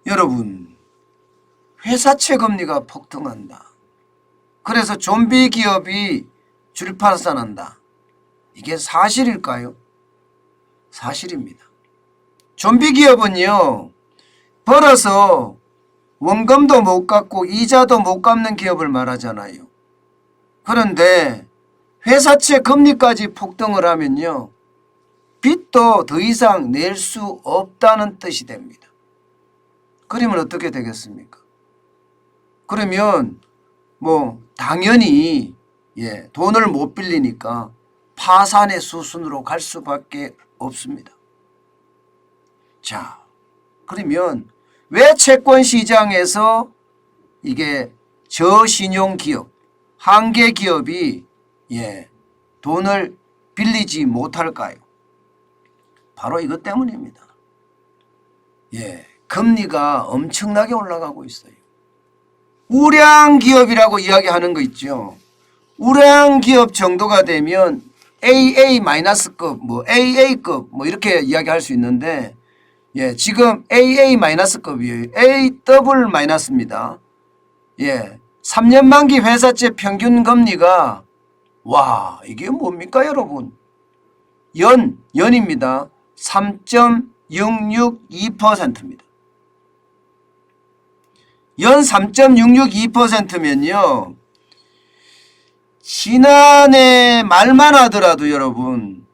여러분, 회사채 금리가 폭등한다. 그래서 좀비 기업이 줄파산한다. 이게 사실일까요? 사실입니다. 좀비 기업은요, 벌어서 원금도 못 갚고 이자도 못 갚는 기업을 말하잖아요. 그런데 회사채 금리까지 폭등을 하면요, 빚도 더 이상 낼 수 없다는 뜻이 됩니다. 그러면 어떻게 되겠습니까? 그러면 당연히 돈을 못 빌리니까 파산의 수순으로 갈 수밖에 없습니다. 자, 그러면 왜 채권 시장에서 이게 저신용 기업, 한계 기업이 돈을 빌리지 못할까요? 바로 이것 때문입니다. 금리가 엄청나게 올라가고 있어요. 우량 기업이라고 이야기하는 거 있죠. 우량 기업 정도가 되면 AA-급, AA급 이렇게 이야기할 수 있는데, 지금 AA-급이에요. A+입니다. 3년 만기 회사채 평균 금리가 이게 뭡니까 여러분? 연입니다. 3.662%입니다. 연 3.662%면요. 지난해 말만 하더라도 여러분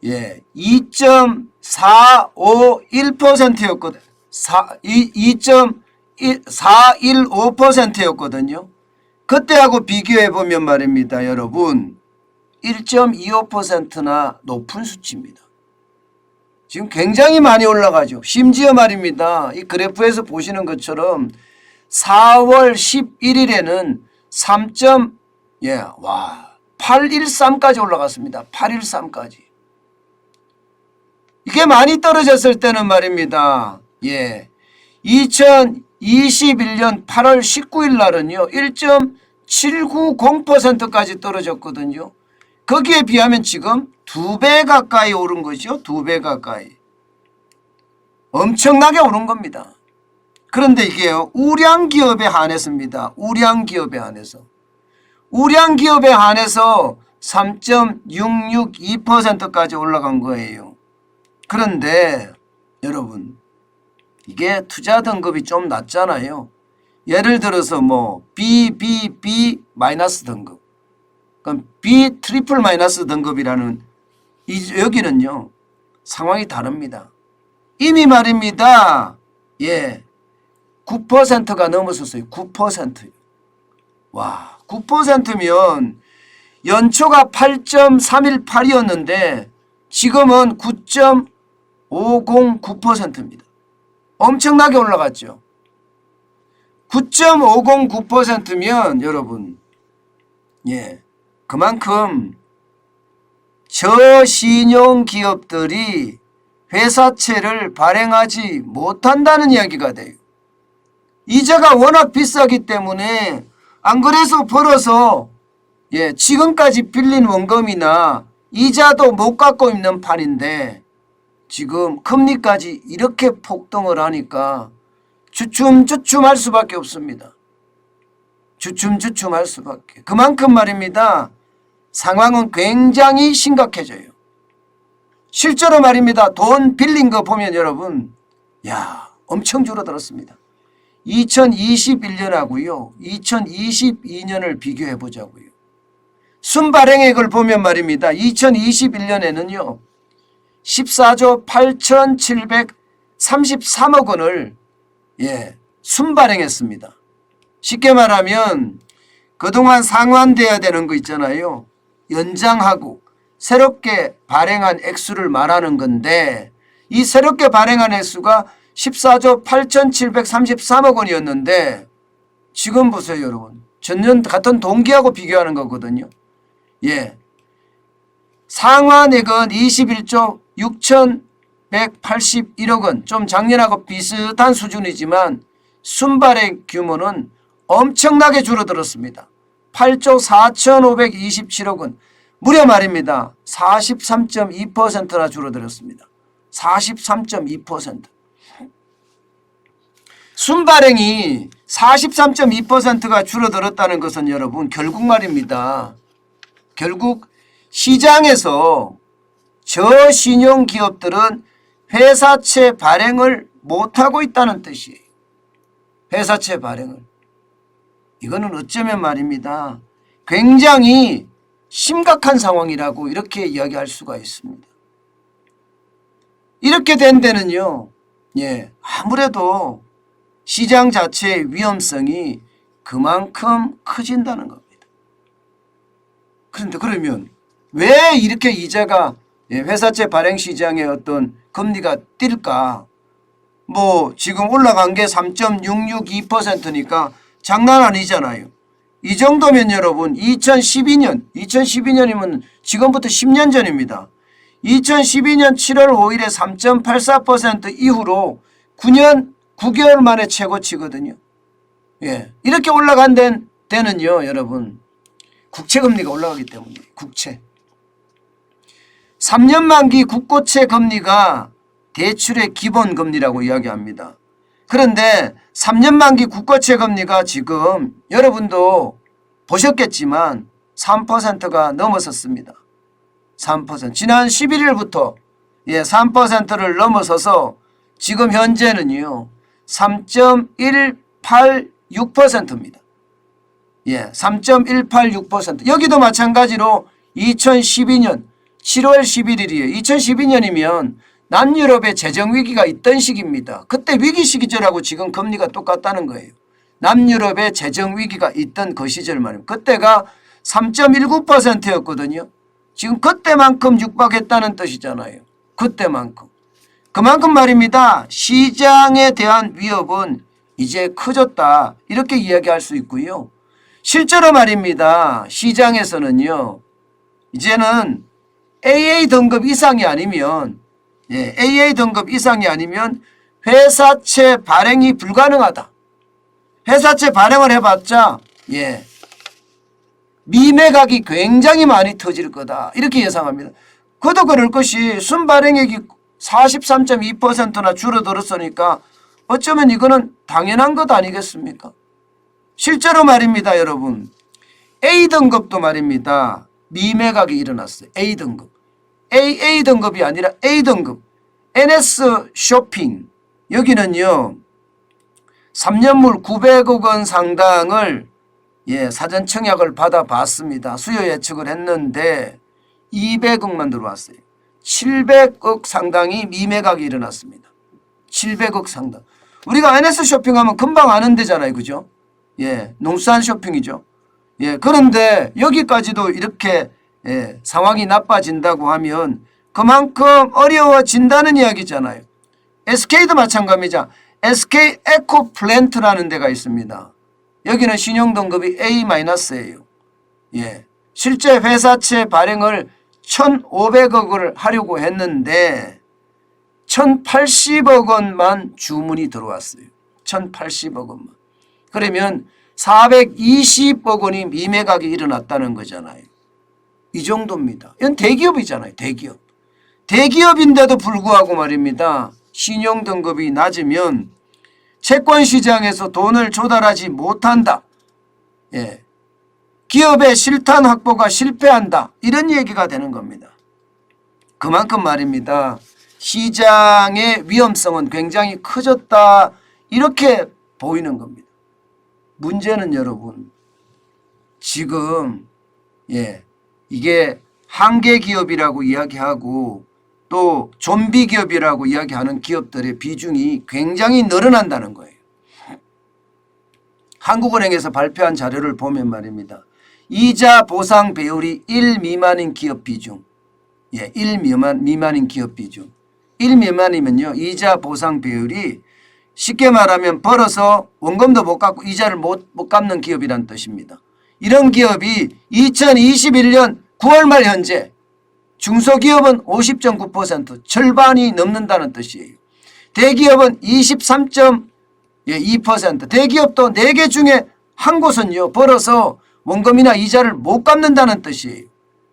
2.451%였거든요. 2.415%였거든요. 그때하고 비교해 보면 말입니다. 여러분 1.25%나 높은 수치입니다. 지금 굉장히 많이 올라가죠. 심지어 말입니다. 이 그래프에서 보시는 것처럼 4월 11일에는 813까지 올라갔습니다. 813까지. 이게 많이 떨어졌을 때는 말입니다. 2021년 8월 19일 날은요. 1.790%까지 떨어졌거든요. 거기에 비하면 지금 2배 가까이 오른 거죠. 2배 가까이. 엄청나게 오른 겁니다. 그런데 이게요. 우량 기업에 한해서입니다. 우량 기업에 한해서. 우량 기업에 한해서 3.662%까지 올라간 거예요. 그런데 여러분 이게 투자 등급이 좀 낮잖아요. 예를 들어서 BBB- 등급. 그럼 B 트리플 마이너스 등급이라는 여기는요. 상황이 다릅니다. 이미 말입니다. 9%가 넘었었어요. 9%. 9%면 연초가 8.318이었는데 지금은 9.509%입니다. 엄청나게 올라갔죠. 9.509%면 여러분 그만큼 저신용 기업들이 회사채를 발행하지 못한다는 이야기가 돼요. 이자가 워낙 비싸기 때문에 안 그래서 벌어서 지금까지 빌린 원금이나 이자도 못 갚고 있는 판인데 지금 금리까지 이렇게 폭등을 하니까 주춤주춤할 수밖에 없습니다. 주춤주춤할 수밖에. 그만큼 말입니다. 상황은 굉장히 심각해져요. 실제로 말입니다. 돈 빌린 거 보면 여러분 엄청 줄어들었습니다. 2021년하고요. 2022년을 비교해 보자고요. 순발행액을 보면 말입니다. 2021년에는요. 14조 8,733억 원을 순발행했습니다. 쉽게 말하면 그동안 상환돼야 되는 거 있잖아요. 연장하고 새롭게 발행한 액수를 말하는 건데 이 새롭게 발행한 액수가 14조 8,733억 원이었는데 지금 보세요 여러분. 전년 같은 동기하고 비교하는 거거든요. 상환액은 21조 6,181억 원. 좀 작년하고 비슷한 수준이지만 순발행 규모는 엄청나게 줄어들었습니다. 8조 4,527억 원. 무려 말입니다. 43.2%나 줄어들었습니다. 43.2%. 순발행이 43.2%가 줄어들었다는 것은 여러분 결국 말입니다. 결국 시장에서 저신용 기업들은 회사채 발행을 못하고 있다는 뜻이에요. 회사채 발행을. 이거는 어쩌면 말입니다. 굉장히 심각한 상황이라고 이렇게 이야기할 수가 있습니다. 이렇게 된 데는요. 아무래도 시장 자체의 위험성이 그만큼 커진다는 겁니다. 그런데 그러면 왜 이렇게 이자가 회사채 발행 시장의 어떤 금리가 뛸까? 뭐 지금 올라간 게 3.662%니까 장난 아니잖아요. 이 정도면 여러분 2012년이면 지금부터 10년 전입니다. 2012년 7월 5일에 3.84% 이후로 9년 9개월 만에 최고치거든요. 이렇게 올라간 데는요, 여러분. 국채금리가 올라가기 때문에 국채. 3년 만기 국고채 금리가 대출의 기본금리라고 이야기합니다. 그런데 3년 만기 국고채 금리가 지금 여러분도 보셨겠지만 3%가 넘어섰습니다. 3%. 지난 11일부터 3%를 넘어서서 지금 현재는요. 3.186%입니다. 3.186%. 여기도 마찬가지로 2012년 7월 11일이에요. 2012년이면 남유럽의 재정위기가 있던 시기입니다. 그때 위기 시기절하고 지금 금리가 똑같다는 거예요. 남유럽의 재정위기가 있던 그 시절 말입니다. 그때가 3.19%였거든요. 지금 그때만큼 육박했다는 뜻이잖아요. 그때만큼. 그만큼 말입니다. 시장에 대한 위협은 이제 커졌다. 이렇게 이야기할 수 있고요. 실제로 말입니다. 시장에서는요. 이제는 AA 등급 이상이 아니면 AA 등급 이상이 아니면 회사채 발행이 불가능하다. 회사채 발행을 해봤자 미매각이 굉장히 많이 터질 거다. 이렇게 예상합니다. 그도 그럴 것이 순발행액이 43.2%나 줄어들었으니까 어쩌면 이거는 당연한 것 아니겠습니까? 실제로 말입니다. 여러분. A등급도 말입니다. 미매각이 일어났어요. A등급. AA 등급이 아니라 A등급. NS 쇼핑. 여기는요. 3년물 900억 원 상당을 사전 청약을 받아봤습니다. 수요 예측을 했는데 200억만 들어왔어요. 700억 상당이 미매각이 일어났습니다. 700억 상당. 우리가 NS 쇼핑하면 금방 아는 데잖아요. 그죠? 농수산 쇼핑이죠. 그런데 여기까지도 이렇게 상황이 나빠진다고 하면 그만큼 어려워진다는 이야기잖아요. SK도 마찬가지입니다. SK 에코플랜트라는 데가 있습니다. 여기는 신용등급이 A-예요. 실제 회사채 발행을 1,500억을 하려고 했는데 1,080억 원만 주문이 들어왔어요. 1,080억 원만. 그러면 420억 원이 미매각이 일어났다는 거잖아요. 이 정도입니다. 이건 대기업이잖아요. 대기업. 대기업인데도 불구하고 말입니다. 신용등급이 낮으면 채권시장에서 돈을 조달하지 못한다. 기업의 실탄 확보가 실패한다. 이런 얘기가 되는 겁니다. 그만큼 말입니다. 시장의 위험성은 굉장히 커졌다. 이렇게 보이는 겁니다. 문제는 여러분 지금 이게 한계 기업이라고 이야기하고 또 좀비 기업이라고 이야기하는 기업들의 비중이 굉장히 늘어난다는 거예요. 한국은행에서 발표한 자료를 보면 말입니다. 이자 보상 배율이 1 미만인 기업 비중. 1 미만인 기업 비중. 1 미만이면요. 이자 보상 배율이 쉽게 말하면 벌어서 원금도 못 갚고 이자를 못 갚는 기업이란 뜻입니다. 이런 기업이 2021년 9월 말 현재 중소기업은 50.9% 절반이 넘는다는 뜻이에요. 대기업은 23.2% 대기업도 4개 중에 한 곳은요. 벌어서 원금이나 이자를 못 갚는다는 뜻이에요.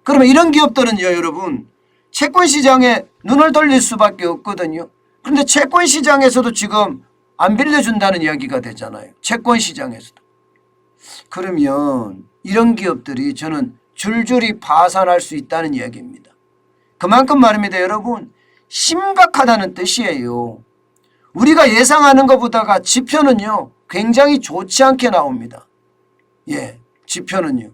그러면 이런 기업들은요. 여러분 채권시장에 눈을 돌릴 수밖에 없거든요. 그런데 채권시장에서도 지금 안 빌려준다는 이야기가 되잖아요. 채권 시장에서도. 그러면 이런 기업들이 저는 줄줄이 파산할 수 있다는 이야기입니다. 그만큼 말입니다. 여러분 심각하다는 뜻이에요. 우리가 예상하는 것보다가 지표는요 굉장히 좋지 않게 나옵니다. 예, 지표는요.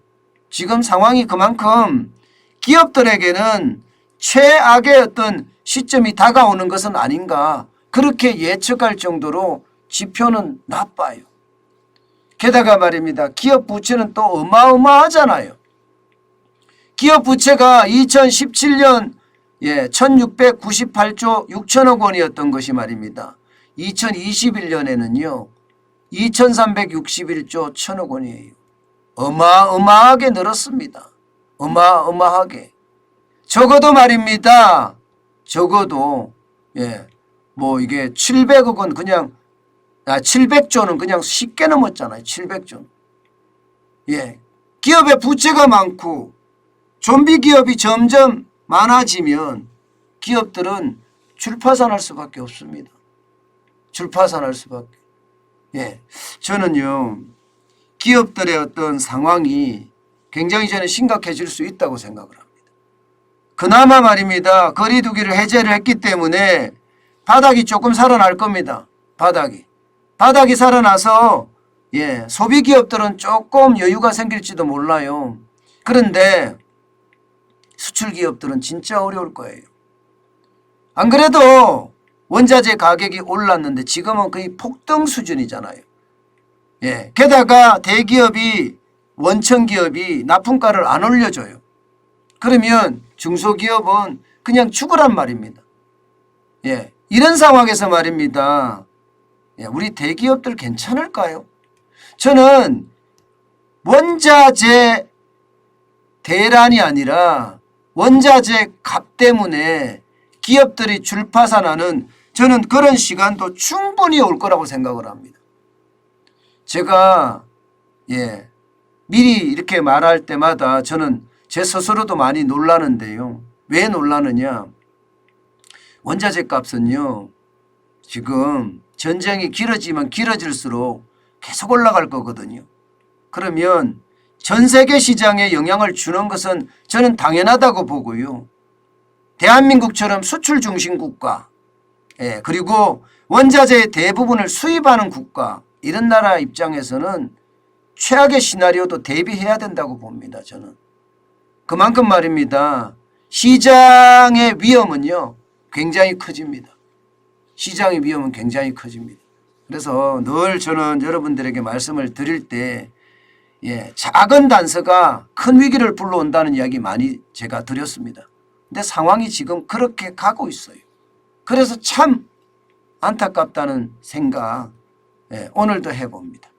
지금 상황이 그만큼 기업들에게는 최악의 어떤 시점이 다가오는 것은 아닌가 그렇게 예측할 정도로 지표는 나빠요. 게다가 말입니다. 기업 부채는 또 어마어마하잖아요. 기업 부채가 2017년 1698조 6천억 원이었던 것이 말입니다. 2021년에는요 2361조 1천억 원이에요. 어마어마하게 늘었습니다. 어마어마하게. 적어도 말입니다. 적어도 뭐 이게 700억 원 그냥 700조는 그냥 쉽게 넘었잖아요. 700조. 기업의 부채가 많고 좀비 기업이 점점 많아지면 기업들은 줄파산할 수밖에 없습니다. 줄파산할 수밖에. 저는요 기업들의 어떤 상황이 굉장히 저는 심각해질 수 있다고 생각을 합니다. 그나마 말입니다. 거리두기를 해제를 했기 때문에 바닥이 조금 살아날 겁니다. 바닥이 살아나서 소비 기업들은 조금 여유가 생길지도 몰라요. 그런데 수출 기업들은 진짜 어려울 거예요. 안 그래도 원자재 가격이 올랐는데 지금은 거의 폭등 수준이잖아요. 게다가 대기업이 원천 기업이 납품가를 안 올려줘요. 그러면 중소기업은 그냥 죽으란 말입니다. 이런 상황에서 말입니다. 우리 대기업들 괜찮을까요? 저는 원자재 대란이 아니라 원자재 값 때문에 기업들이 줄파산하는 저는 그런 시간도 충분히 올 거라고 생각을 합니다. 제가 미리 이렇게 말할 때마다 저는 제 스스로도 많이 놀라는데요. 왜 놀라느냐. 원자재 값은요. 지금 전쟁이 길어지면 길어질수록 계속 올라갈 거거든요. 그러면 전 세계 시장에 영향을 주는 것은 저는 당연하다고 보고요. 대한민국처럼 수출 중심 국가 그리고 원자재의 대부분을 수입하는 국가 이런 나라 입장에서는 최악의 시나리오도 대비해야 된다고 봅니다. 저는. 그만큼 말입니다. 시장의 위험은요. 굉장히 커집니다. 시장의 위험은 굉장히 커집니다. 그래서 늘 저는 여러분들에게 말씀을 드릴 때 작은 단서가 큰 위기를 불러온다는 이야기 많이 제가 드렸습니다. 근데 상황이 지금 그렇게 가고 있어요. 그래서 참 안타깝다는 생각 오늘도 해봅니다.